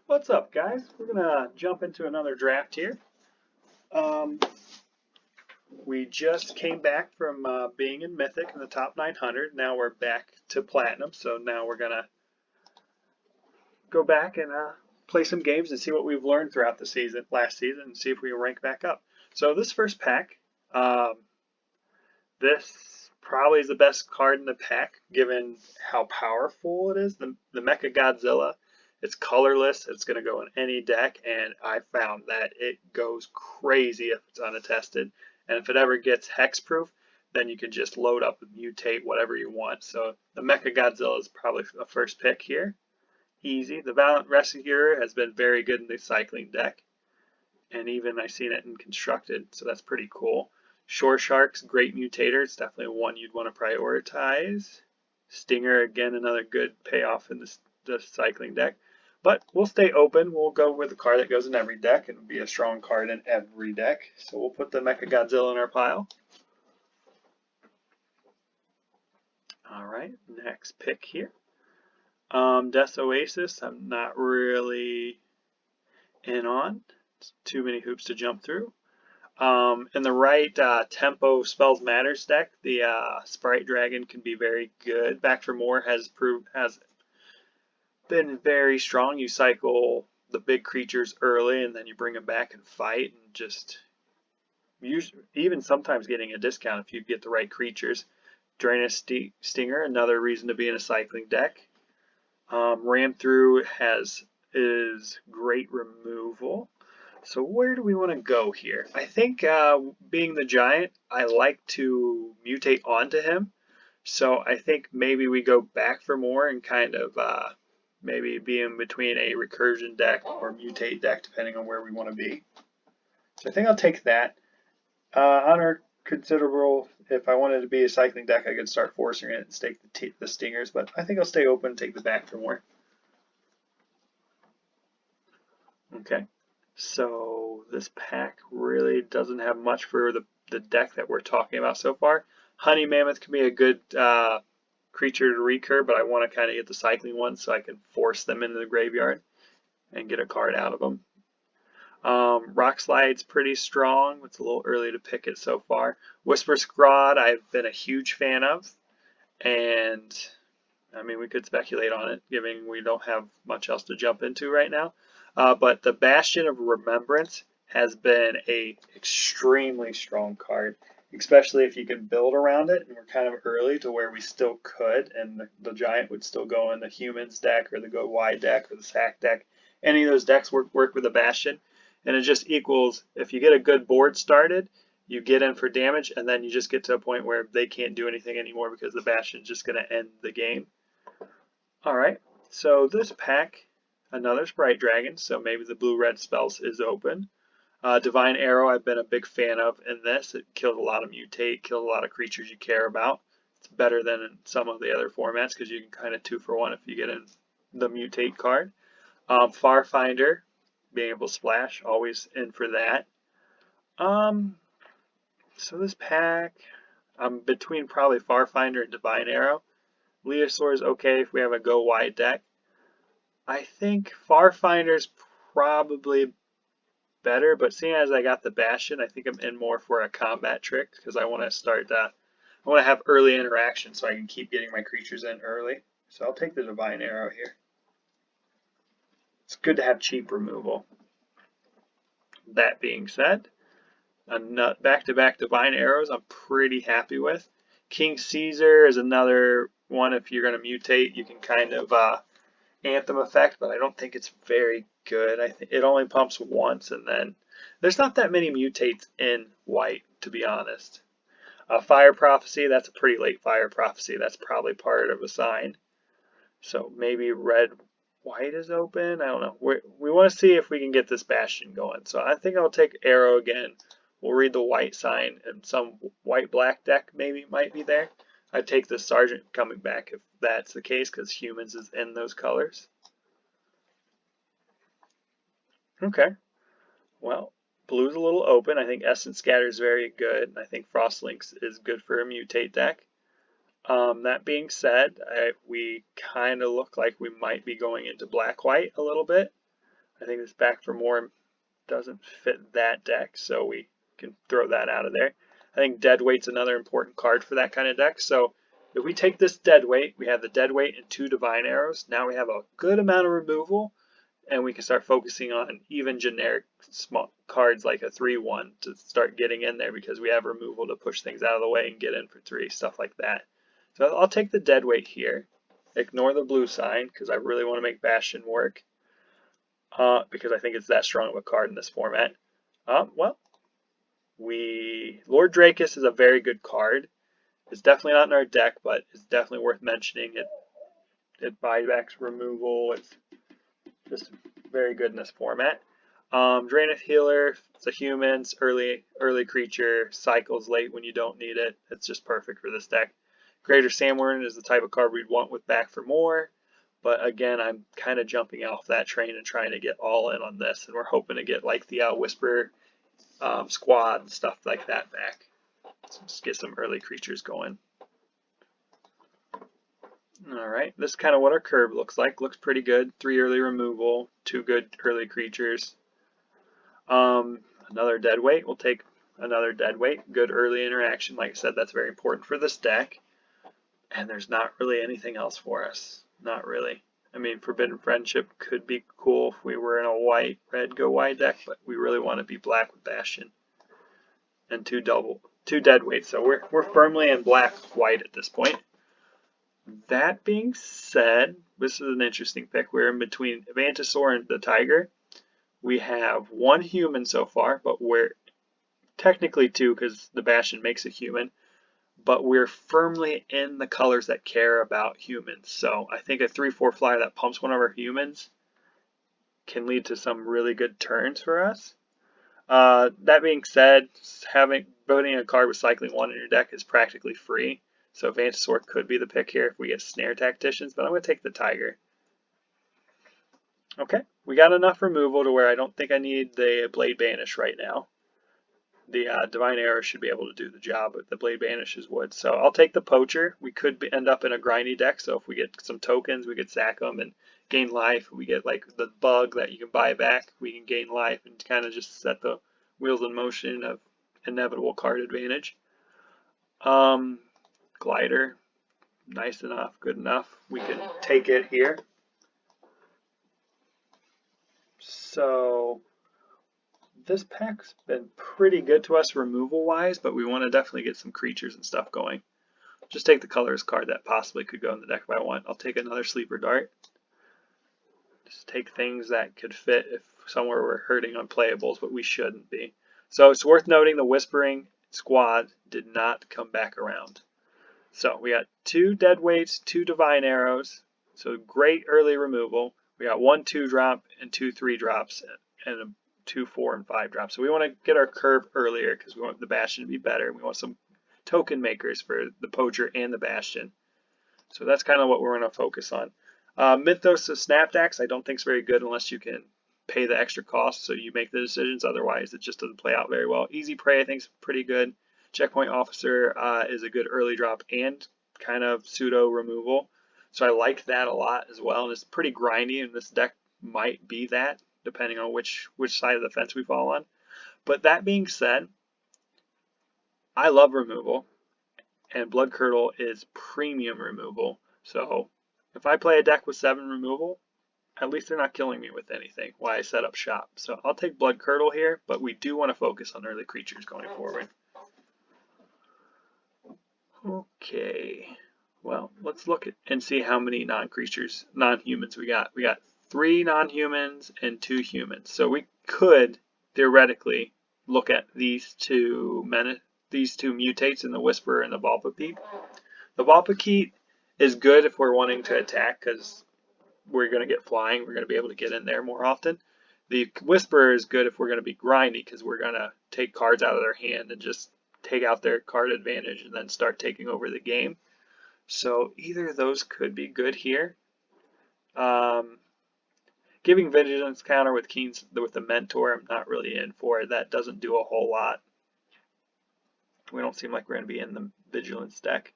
What's up, guys? We're gonna jump into another draft here. Um, we just came back from being in Mythic in the top 900. Now we're back to Platinum, so now we're gonna go back and play some games and see what we've learned throughout the season, last season, and see if we can rank back up. So this first pack, this probably is the best card in the pack, given how powerful it is. The Mecha Godzilla. It's colorless. It's going to go in any deck, and I found that it goes crazy if it's unattested. And if it ever gets hexproof, then you can just load up and mutate whatever you want. So the Mecha Godzilla is probably the first pick here. Easy. The Valiant Rescuer has been very good in the cycling deck, and even I've seen it in constructed, so that's pretty cool. Shore Shark's great mutator. It's definitely one you'd want to prioritize. Stinger, again, another good payoff in the cycling deck. But we'll stay open. We'll go with the card that goes in every deck and be a strong card in every deck. So we'll put the Mecha Godzilla in our pile. All right, next pick here. Death Oasis, I'm not really in on. It's too many hoops to jump through. In the right tempo spells matters deck, the Sprite Dragon can be very good. Back for More has been very strong. You cycle the big creatures early, and then you bring them back and fight, and just even sometimes getting a discount if you get the right creatures. Drainus Stinger, another reason to be in a cycling deck. Ram Through is great removal. So where do we want to go here? I think being the giant, I like to mutate onto him. So I think maybe we go back for more and kind of maybe be in between a recursion deck or mutate deck, depending on where we want to be. So I think I'll take that. Honor considerable. If I wanted to be a cycling deck, I could start forcing it and stake the stingers, but I think I'll stay open and take the back for more. Okay. So this pack really doesn't have much for the deck that we're talking about so far. Honey Mammoth can be a good creature to recur, but I want to kind of get the cycling one so I can force them into the graveyard and get a card out of them. Rock Slide's pretty strong. It's a little early to pick it so far. Whisper Scrod I've been a huge fan of, and I mean we could speculate on it, given we don't have much else to jump into right now. But the Bastion of Remembrance has been a extremely strong card, especially if you can build around it, and we're kind of early to where we still could, and the giant would still go in the humans deck or the go wide deck or the sack deck. Any of those decks work with the Bastion, and it just equals, if you get a good board started, you get in for damage, and then you just get to a point where they can't do anything anymore because the Bastion's just going to end the game. Alright, so this pack, another Sprite Dragon, so maybe the blue-red spells is open. Divine Arrow I've been a big fan of in this. It killed a lot of mutate, killed a lot of creatures you care about. It's better than in some of the other formats because you can kind of 2-for-1 if you get in the mutate card. Farfinder, being able to splash, always in for that. So this pack, I'm between probably Farfinder and Divine Arrow. Leosaur is okay if we have a go wide deck. I think Farfinder's probably better, but seeing as I got the Bastion, I think I'm in more for a combat trick because I want to start I want to have early interaction so I can keep getting my creatures in early. So I'll take the Divine Arrow here. It's good to have cheap removal. That being said, back-to-back Divine Arrows I'm pretty happy with. King Caesar is another one. If you're going to mutate, you can kind of Anthem effect, but I don't think it's very good. I think it only pumps once, and then there's not that many mutates in white, to be honest. Fire Prophecy, that's a pretty late Fire Prophecy. That's probably part of a sign. So maybe red-white is open. I don't know. We want to see if we can get this Bastion going. So I think I'll take Arrow again. We'll read the white sign, and some white-black deck maybe might be there. I'd take the Sergeant coming back if that's the case, because humans is in those colors. Okay. Well, blue's a little open. I think Essence Scatter is very good. I think Frostlinks is good for a mutate deck. That being said, we kind of look like we might be going into black-white a little bit. I think this Back for More doesn't fit that deck, so we can throw that out of there. I think Deadweight's another important card for that kind of deck. So if we take this Deadweight, we have the Deadweight and 2 Divine Arrows. Now we have a good amount of removal, and we can start focusing on even generic small cards like a 3/1 to start getting in there because we have removal to push things out of the way and get in for 3, stuff like that. So I'll take the Deadweight here. Ignore the blue sign because I really want to make Bastion work. Because I think it's that strong of a card in this format. Well, Lord Drakus is a very good card. It's definitely not in our deck, but it's definitely worth mentioning. It buybacks removal. It's just very good in this format. Draenith Healer, it's a human, it's early creature, cycles late when you don't need it. It's just perfect for this deck. Greater Sandworm is the type of card we'd want with Back for More. But again, I'm kind of jumping off that train and trying to get all in on this. And we're hoping to get like the Whisper squad and stuff like that back. So just get some early creatures going. Alright, this is kind of what our curve looks like. Looks pretty good. 3 early removal, 2 good early creatures. Another Deadweight. We'll take another Deadweight. Good early interaction. Like I said, that's very important for this deck. And there's not really anything else for us. Not really. I mean, Forbidden Friendship could be cool if we were in a white, red, go wide deck, but we really want to be black with Bastion. And 2 Deadweights. So we're firmly in black white at this point. That being said, this is an interesting pick. We're in between Vantasaur and the Tiger. We have 1 human so far, but we're technically 2 because the Bastion makes a human. But we're firmly in the colors that care about humans. So I think a 3/4 flyer that pumps one of our humans can lead to some really good turns for us. That being said, voting a card with cycling 1 in your deck is practically free. So Vantasaur could be the pick here if we get Snare Tacticians, but I'm going to take the Tiger. Okay, we got enough removal to where I don't think I need the Blade Banish right now. The Divine Arrow should be able to do the job, but the Blade Banishes would. So I'll take the Poacher. We could end up in a grindy deck, so if we get some tokens, we could sack them and gain life. We get like the bug that you can buy back. We can gain life and kind of just set the wheels in motion of inevitable card advantage. Glider, nice enough, good enough. We can take it here. So this pack's been pretty good to us removal-wise, but we want to definitely get some creatures and stuff going. Just take the colors card that possibly could go in the deck if I want. I'll take another Sleeper Dart. Just take things that could fit if somewhere we're hurting on playables, but we shouldn't be. So it's worth noting the Whispering squad did not come back around. So we got 2 Deadweights, 2 Divine Arrows, so great early removal. We got 1 2-drop and 2 3-drops and a 2 4 and 5 drops. So we want to get our curve earlier because we want the Bastion to be better. We want some token makers for the Poacher and the Bastion. So that's kind of what we're going to focus on. Mythos of Snapdax I don't think is very good unless you can pay the extra cost so you make the decisions. Otherwise it just doesn't play out very well. Easy Prey I think is pretty good. Checkpoint Officer is a good early drop and kind of pseudo removal. So I like that a lot as well. And it's pretty grindy, and this deck might be that depending on which side of the fence we fall on. But that being said, I love removal, and Blood Curdle is premium removal. So if I play a deck with 7 removal, at least they're not killing me with anything while I set up shop. So I'll take Blood Curdle here, but we do want to focus on early creatures going forward. Okay, well, let's look at and see how many non-humans we got. We got 3 non-humans and 2 humans. So we could theoretically look at these two mutates in the Whisperer and the Vulpikeet. The Vulpikeet is good if we're wanting to attack because we're going to get flying. We're going to be able to get in there more often. The Whisperer is good if we're going to be grindy because we're going to take cards out of their hand and just take out their card advantage and then start taking over the game. So either of those could be good here. Giving Vigilance counter with the Mentor, I'm not really in for it. That doesn't do a whole lot. We don't seem like we're going to be in the Vigilance deck.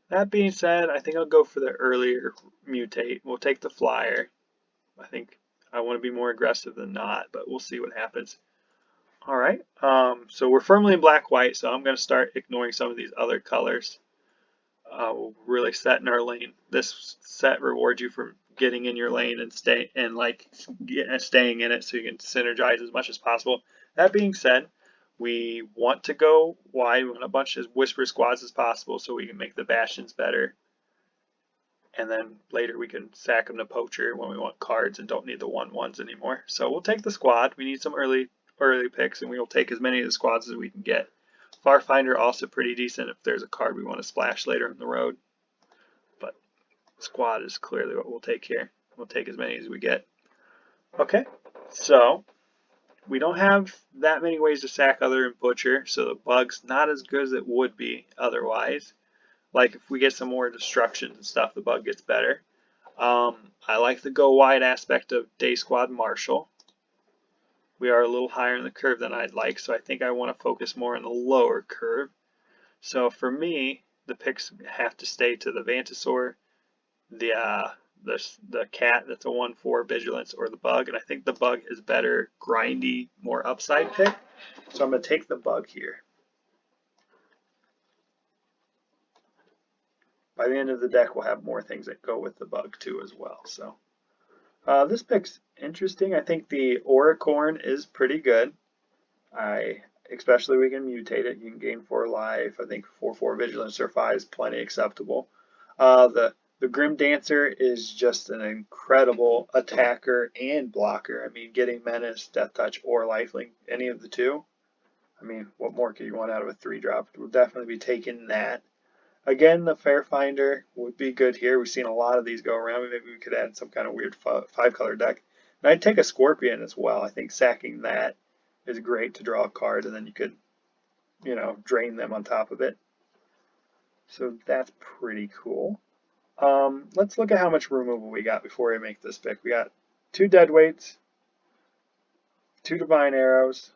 That being said, I think I'll go for the earlier mutate. We'll take the Flyer. I think I want to be more aggressive than not, but we'll see what happens. All right, so we're firmly in black-white, so I'm going to start ignoring some of these other colors. We'll really set in our lane. This set rewards you for getting in your lane and staying in it, so you can synergize as much as possible. That being said, we want to go wide. We want a bunch of whisper squads as possible, so we can make the bastions better. And then later we can sack them to poacher when we want cards and don't need the 1/1s anymore. So we'll take the squad. We need some early picks, and we will take as many of the squads as we can get. Farfinder also pretty decent if there's a card we want to splash later in the road. But squad is clearly what we'll take here. We'll take as many as we get. Okay, so we don't have that many ways to sack other than butcher, so the bug's not as good as it would be otherwise. Like if we get some more destruction and stuff, the bug gets better. I like the go wide aspect of Day Squad Marshal. We are a little higher in the curve than I'd like, so I think I want to focus more on the lower curve. So for me, the picks have to stay to the Vantasaur, the cat that's a 1/4 vigilance, or the bug, and I think the bug is better grindy, more upside pick. So I'm going to take the bug here. By the end of the deck, we'll have more things that go with the bug too as well. So this pick's interesting. I think the Oricorn is pretty good. Especially we can mutate it. You can gain 4 life. I think 4/4 vigilance or 5 is plenty acceptable. The Grim Dancer is just an incredible attacker and blocker. I mean, getting Menace, Death Touch, or Lifelink, any of the two. I mean, what more could you want out of a 3-drop? We'll definitely be taking that. Again, the Fairfinder would be good here. We've seen a lot of these go around. Maybe we could add some kind of weird 5-color deck. And I'd take a Scorpion as well. I think sacking that is great to draw a card, and then you could, drain them on top of it. So that's pretty cool. Let's look at how much removal we got before we make this pick. We got 2 Deadweights, 2 Divine Arrows,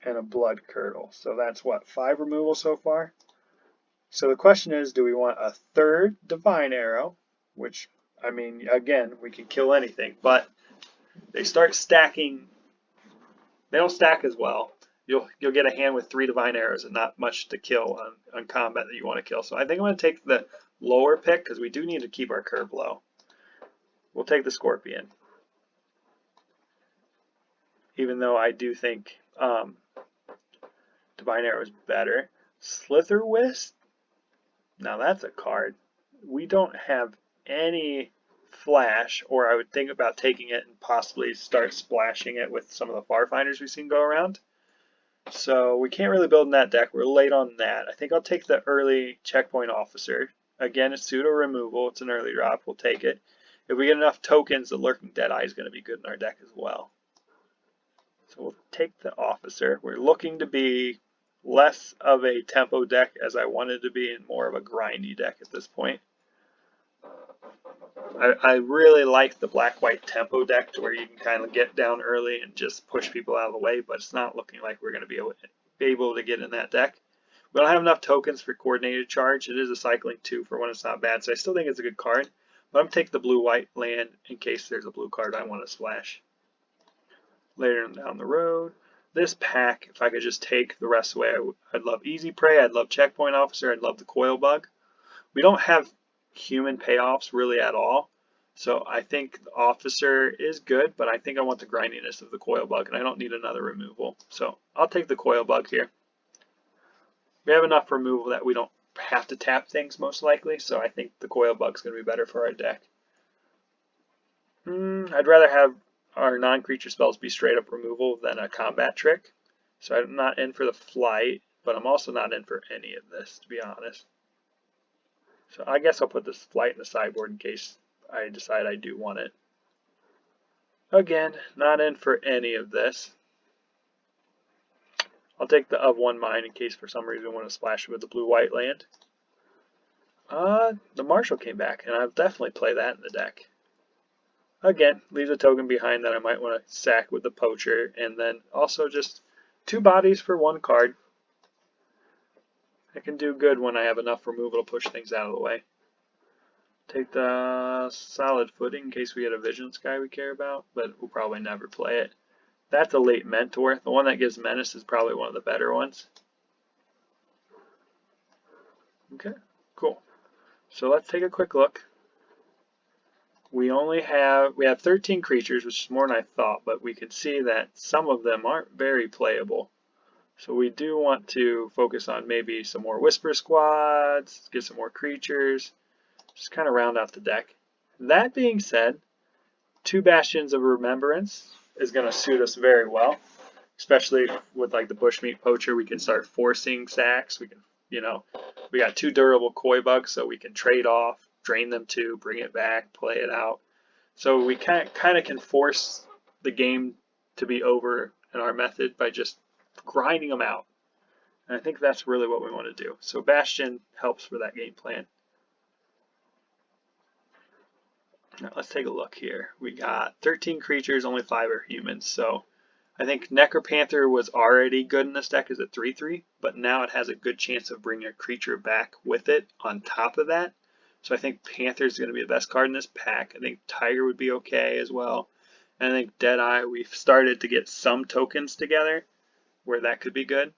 and a Blood Curdle. So that's what, 5 removal so far? So the question is, do we want a 3rd Divine Arrow, which, I mean, again, we can kill anything, but they start stacking. They don't stack as well. You'll get a hand with 3 Divine Arrows and not much to kill on combat that you want to kill. So I think I'm going to take the lower pick because we do need to keep our curve low. We'll take the Scorpion. Even though I do think Divine Arrow is better. Slitherwisp? Now that's a card. We don't have any flash, or I would think about taking it and possibly start splashing it with some of the Farfinders we've seen go around. So we can't really build in that deck. We're late on that. I think I'll take the early Checkpoint Officer. Again, it's pseudo removal. It's an early drop. We'll take it. If we get enough tokens, the Lurking Deadeye is going to be good in our deck as well. So we'll take the Officer. We're looking to be less of a tempo deck as I wanted to be and more of a grindy deck at this point. I really like the black-white tempo deck to where you can kind of get down early and just push people out of the way, but it's not looking like we're going to be able to get in that deck. We don't have enough tokens for Coordinated Charge. It is a cycling 2 for when it's not bad, so I still think it's a good card. But I'm going to take the blue-white land in case there's a blue card I want to splash. Later down the road, this pack, if I could just take the rest of the way, I'd love Easy Prey, I'd love Checkpoint Officer, I'd love the Coil Bug. We don't have human payoffs really at all, so I think the Officer is good, but I think I want the grindiness of the Coil Bug, and I don't need another removal. So I'll take the Coil Bug here. We have enough removal that we don't have to tap things most likely, so I think the Coil Bug's going to be better for our deck. I'd rather have our non-creature spells be straight up removal than a combat trick. So I'm not in for the flight, but I'm also not in for any of this, to be honest. So I guess I'll put this flight in the sideboard in case I decide I do want it. Again, not in for any of this. I'll take the of 1 mine in case for some reason I want to splash it with the blue-white land. The Marshal came back, and I'll definitely play that in the deck. Again, leaves a token behind that I might want to sack with the Poacher, and then also just 2 bodies for 1 card. I can do good when I have enough removal to push things out of the way. Take the solid footing in case we get a vision sky we care about, but we'll probably never play it. That's a late mentor. The one that gives menace is probably one of the better ones. Okay, cool. So let's take a quick look. We have 13 creatures, which is more than I thought, but we can see that some of them aren't very playable. So we do want to focus on maybe some more Whisper Squads, get some more creatures, just kind of round out the deck. That being said, 2 Bastions of Remembrance is going to suit us very well, especially with like the Bushmeat Poacher. We can start forcing sacks. We can, we got 2 durable Koi Bugs, so we can trade off, drain them 2, bring it back, play it out. So we kind of can force the game to be over in our method by just grinding them out. And I think that's really what we want to do. So Bastion helps for that game plan. Now let's take a look here. We got 13 creatures, only 5 are humans. So I think Necropanther was already good in this deck as a 3/3, but now it has a good chance of bringing a creature back with it on top of that. So I think Panther is going to be the best card in this pack. I think Tiger would be okay as well. And I think Deadeye, we've started to get some tokens together where that could be good.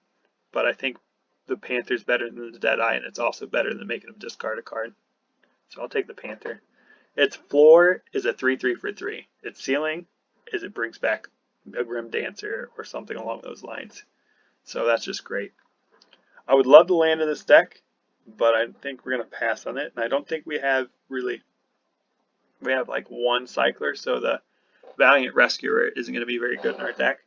But I think the Panther's better than the Deadeye, and it's also better than making him discard a card. So I'll take the Panther. Its floor is a 3/3 for 3. Its ceiling is it brings back a Grim Dancer or something along those lines. So that's just great. I would love to land in this deck, but I think we're going to pass on it. And I don't think we have like 1 cycler, so the Valiant Rescuer isn't going to be very good in our deck.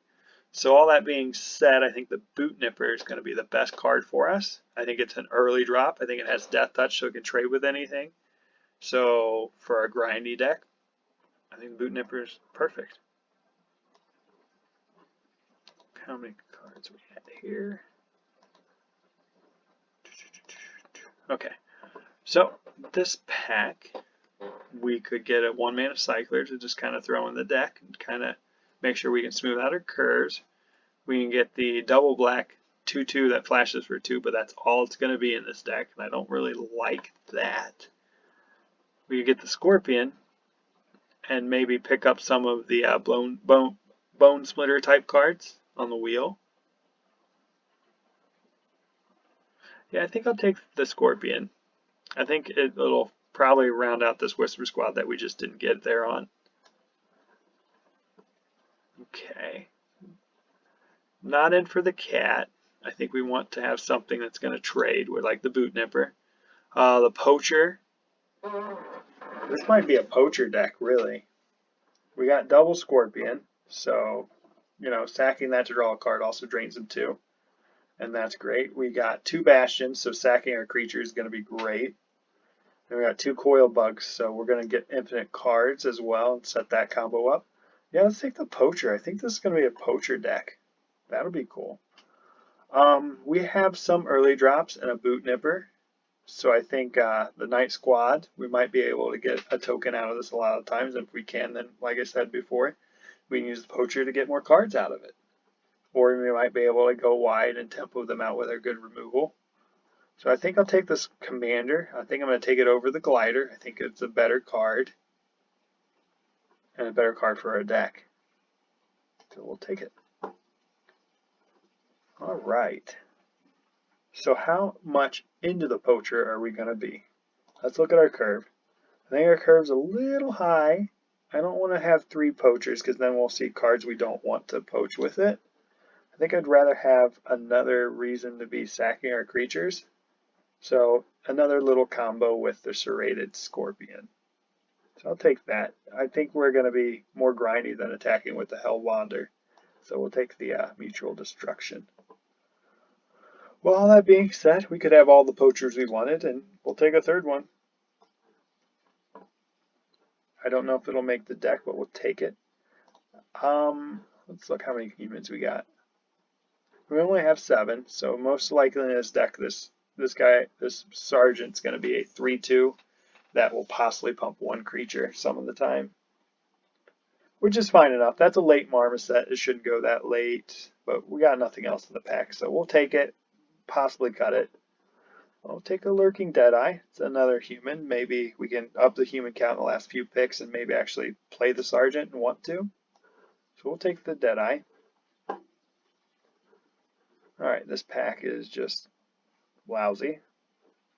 So all that being said, I think the Boot Nipper is going to be the best card for us. I think it's an early drop. I think it has Death Touch, so it can trade with anything. So for a grindy deck, I think Boot Nipper is perfect. How many cards we had here? Okay, so this pack, we could get a 1-mana cycler to just kind of throw in the deck and kind of make sure we can smooth out our curves. We can get the double black 2/2 that flashes for 2, but that's all it's going to be in this deck, and I don't really like that. We could get the Scorpion and maybe pick up some of the bone splitter type cards on the wheel. Yeah, I think I'll take the Scorpion. I think it'll probably round out this Whisper Squad that we just didn't get there on. Okay. Not in for the cat. I think we want to have something that's going to trade with like the Boot Nipper. The Poacher. This might be a Poacher deck, really. We got double Scorpion, so, sacking that to draw a card also drains them 2. And that's great. We got 2 Bastions, so sacking our creature is going to be great. And we got 2 Coil Bugs, so we're going to get infinite cards as well and set that combo up. Yeah, let's take the Poacher. I think this is going to be a Poacher deck. That'll be cool. We have some early drops and a Boot Nipper. So I think the Night Squad, we might be able to get a token out of this a lot of times. And if we can, then, like I said before, we can use the Poacher to get more cards out of it. Or we might be able to go wide and tempo them out with our good removal. So I think I'll take this Commander. I think I'm going to take it over the Glider. I think it's a better card. And a better card for our deck. So we'll take it. Alright. So how much into the Poacher are we going to be? Let's look at our curve. I think our curve's a little high. I don't want to have 3 Poachers because then we'll see cards we don't want to poach with it. I think I'd rather have another reason to be sacking our creatures. So another little combo with the Serrated Scorpion. So I'll take that. I think we're going to be more grindy than attacking with the Hellwander. So we'll take the Mutual Destruction. Well, all that being said, we could have all the Poachers we wanted, and we'll take a 3rd one. I don't know if it'll make the deck, but we'll take it. Let's look how many humans we got. We only have 7, so most likely in this deck, this Sergeant's going to be a 3/2 that will possibly pump 1 creature some of the time, which is fine enough. That's a late Marmoset. It shouldn't go that late, but we got nothing else in the pack, so we'll take it, possibly cut it. I'll take a Lurking Deadeye. It's another human. Maybe we can up the human count in the last few picks and maybe actually play the Sergeant and want to. So we'll take the Deadeye. Alright, this pack is just lousy.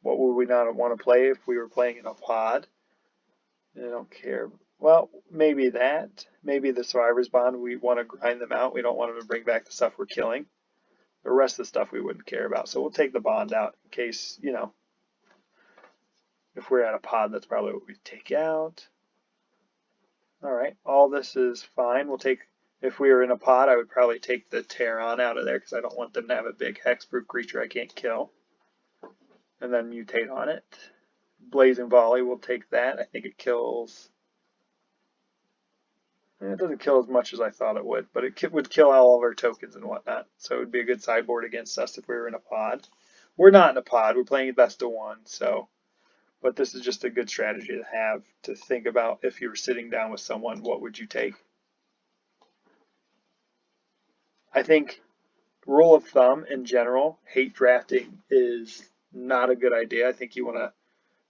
What would we not want to play if we were playing in a pod? I don't care. Well, maybe that. Maybe the Survivor's Bond, we want to grind them out. We don't want them to bring back the stuff we're killing. The rest of the stuff we wouldn't care about. So we'll take the Bond out in case, you know, if we're at a pod, that's probably what we take out. Alright, all this is fine. We'll take, if we were in a pod, I would probably take the Terran out of there because I don't want them to have a big hexproof creature I can't kill. And then mutate on it. Blazing Volley, we'll take that. I think it kills... It doesn't kill as much as I thought it would, but it would kill all of our tokens and whatnot. So it would be a good sideboard against us if we were in a pod. We're not in a pod. We're playing best of one, so... But this is just a good strategy to have, to think about if you were sitting down with someone, what would you take? I think, rule of thumb in general, hate drafting is not a good idea. I think you want to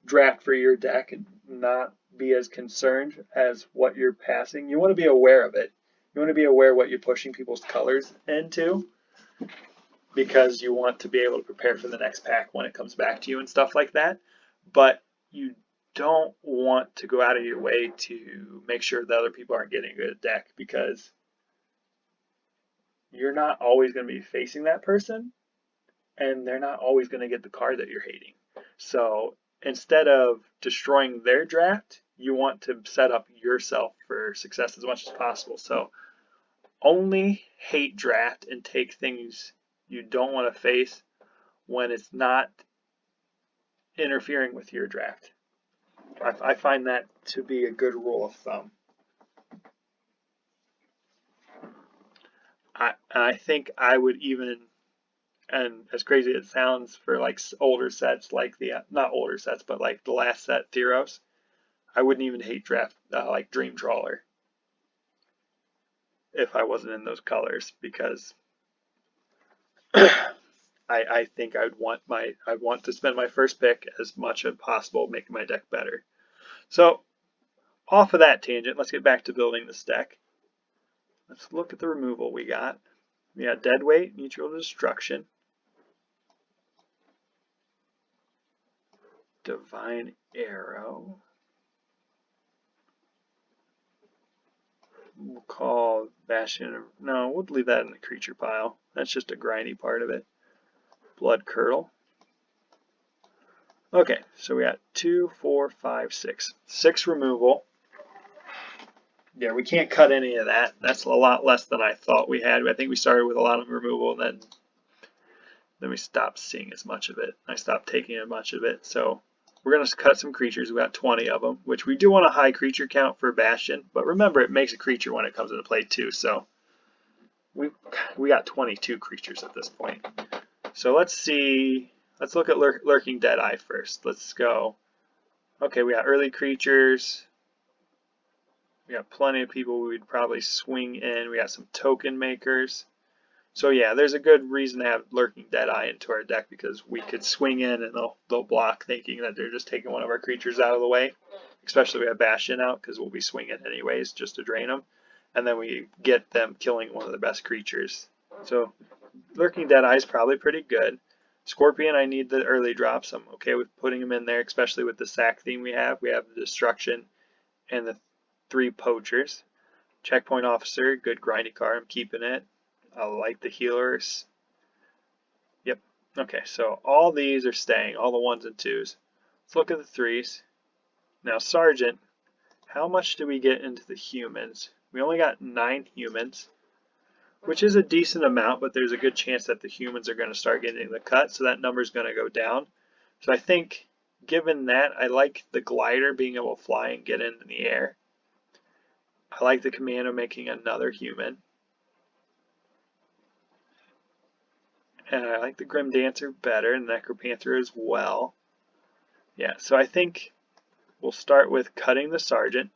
draft for your deck and not be as concerned as what you're passing. You want to be aware of it. You want to be aware what you're pushing people's colors into, because you want to be able to prepare for the next pack when it comes back to you and stuff like that. But you don't want to go out of your way to make sure that other people aren't getting a good deck, because you're not always going to be facing that person, and they're not always going to get the card that you're hating. So instead of destroying their draft, you want to set up yourself for success as much as possible. So only hate draft and take things you don't want to face when it's not interfering with your draft. I find that to be a good rule of thumb. I think I would even, and as crazy as it sounds, for like older sets, like the, not older sets, but like the last set, Theros, I wouldn't even hate draft like Dream Trawler if I wasn't in those colors, because I think I'd want to spend my first pick as much as possible making my deck better. So off of that tangent, let's get back to building this deck. Let's look at the removal we got. We got Deadweight, Neutral Destruction, Divine Arrow. We'll call Bastion, no, we'll leave that in the creature pile. That's just a grindy part of it. Blood Curdle. Okay, so we got 2, 4, 5, 6. 6 removal. Yeah, we can't cut any of that. That's a lot less than I thought we had. I think we started with a lot of removal, and then we stopped seeing as much of it. I stopped taking as much of it. So we're going to cut some creatures. We got 20 of them, which we do want a high creature count for Bastion. But remember, it makes a creature when it comes into play too. So we got 22 creatures at this point. So let's see. Let's look at Lurking Deadeye first. Let's go. Okay, we got early creatures. We got plenty of people we'd probably swing in. We got some token makers. So yeah, there's a good reason to have Lurking Deadeye into our deck, because we could swing in and they'll block, thinking that they're just taking one of our creatures out of the way. Especially if we have Bastion out, because we'll be swinging anyways just to drain them. And then we get them killing one of the best creatures. So Lurking Deadeye is probably pretty good. Scorpion, I need the early drops. I'm okay with putting them in there, especially with the sack theme we have. We have the Destruction and the 3 Poachers. Checkpoint Officer, good grindy card. I'm keeping it. I like the Healers. Yep. Okay, so all these are staying, all the 1s and 2s. Let's look at the 3s. Now, Sergeant, how much do we get into the humans? We only got 9 humans, which is a decent amount, but there's a good chance that the humans are going to start getting the cut, so that number is going to go down. So I think, given that, I like the Glider being able to fly and get into the air. I like the Commando making another human. And I like the Grim Dancer better, and Necropanther as well. Yeah, so I think we'll start with cutting the Sergeant.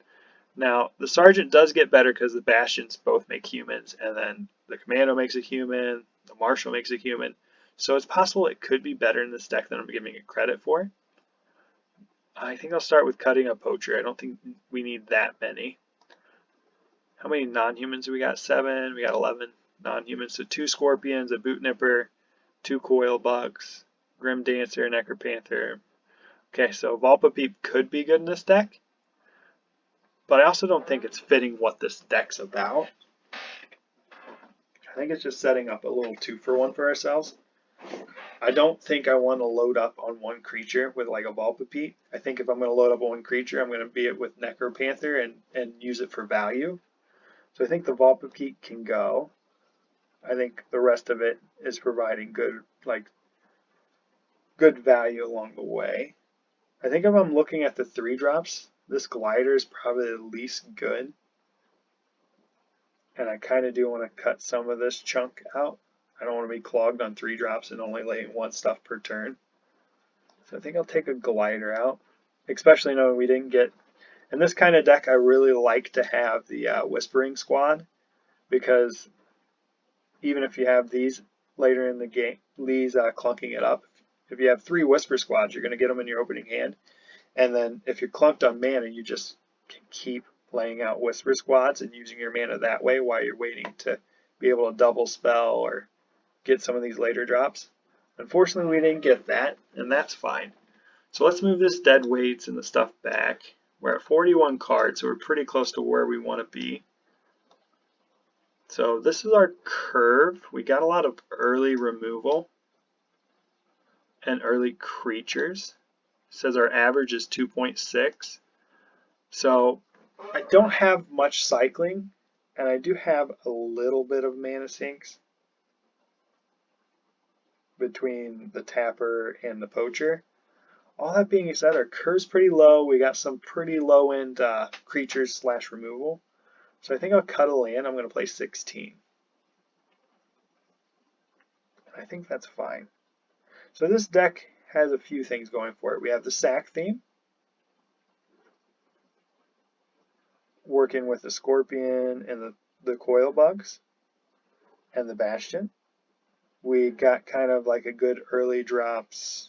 Now, the Sergeant does get better because the Bastions both make humans, and then the Commando makes a human, the Marshal makes a human. So it's possible it could be better in this deck than I'm giving it credit for. I think I'll start with cutting a poacher. I don't think we need that many. How many non-humans do we got? 7. We got 11 non-humans. So 2 scorpions, a boot nipper, 2 coil bugs, grim dancer, necropanther. Okay, so Vulpapip could be good in this deck, but I also don't think it's fitting what this deck's about. I think it's just setting up a little 2-for-1 for ourselves. I don't think I want to load up on one creature with like a Vulpapip. I think if I'm going to load up on one creature, I'm going to be it with Necropanther and use it for value. So I think the Vulpapip can go. I think the rest of it is providing good value along the way. I think if I'm looking at the 3-drops, this glider is probably the least good. And I kind of do want to cut some of this chunk out. I don't want to be clogged on 3-drops and only laying 1 stuff per turn. So I think I'll take a glider out, especially knowing we didn't get... In this kind of deck, I really like to have the Whispering Squad, because even if you have these later in the game, these clunking it up, if you have 3 Whisper Squads, you're going to get them in your opening hand. And then if you're clunked on mana, you just can keep laying out Whisper Squads and using your mana that way while you're waiting to be able to double spell or get some of these later drops. Unfortunately, we didn't get that, and that's fine. So let's move this dead weights and the stuff back. We're at 41 cards, so we're pretty close to where we want to be. So this is our curve. We got a lot of early removal and early creatures. It says our average is 2.6. So I don't have much cycling, and I do have a little bit of mana sinks between the tapper and the poacher. All that being said, our curve's pretty low. We got some pretty low-end creatures / removal. So I think I'll cut a land. I'm going to play 16. I think that's fine. So this deck has a few things going for it. We have the sack theme, working with the scorpion and the coil bugs and the bastion. We got kind of like a good early drops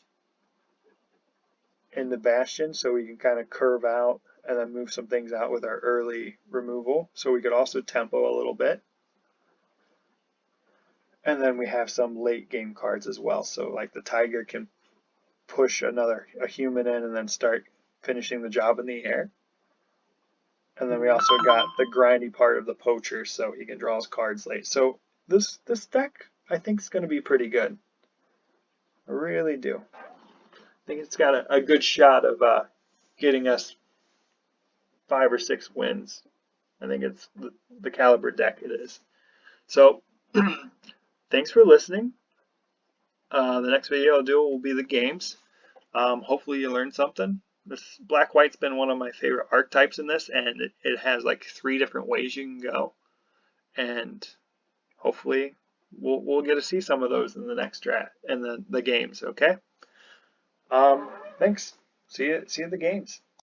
in the bastion, so we can kind of curve out and then move some things out with our early removal. So we could also tempo a little bit. And then we have some late game cards as well. So like the tiger can push a human in and then start finishing the job in the air. And then we also got the grindy part of the poacher, so he can draw his cards late. So this deck, I think, is going to be pretty good. I really do. I think it's got a good shot of getting us 5 or 6 wins. I think it's the caliber deck it is. So thanks for listening. The next video I'll do will be the games. Hopefully you learned something. This black-white's been one of my favorite archetypes in this, and it has like 3 different ways you can go. And hopefully we'll get to see some of those in the next draft and the games, okay? Thanks. See you at the games.